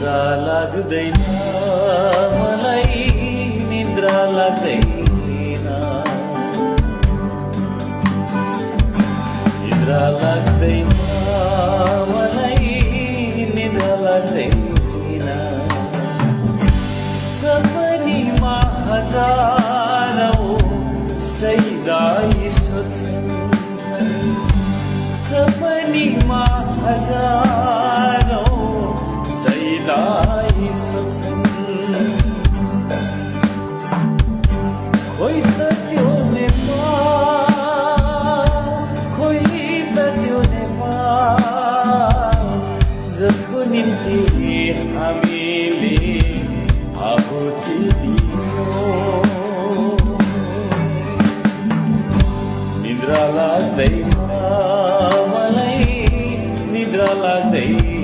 निद्रा लाग्दैन मलाई निद्रा लाग्दैन निद्रा लाग्दैन मलाई निद्रा लाग्दैन सपनीमा हजारौं सैदाई सोध्छन् सपनीमा हजारौं सैदाई सोध्छन् कोही त त्यो नेपाल कोही त त्यो नेपाल जसको निम्ति हामीले आहुति दियौं निद्रा लाग्दैन मलाई निद्रा लाग्दैन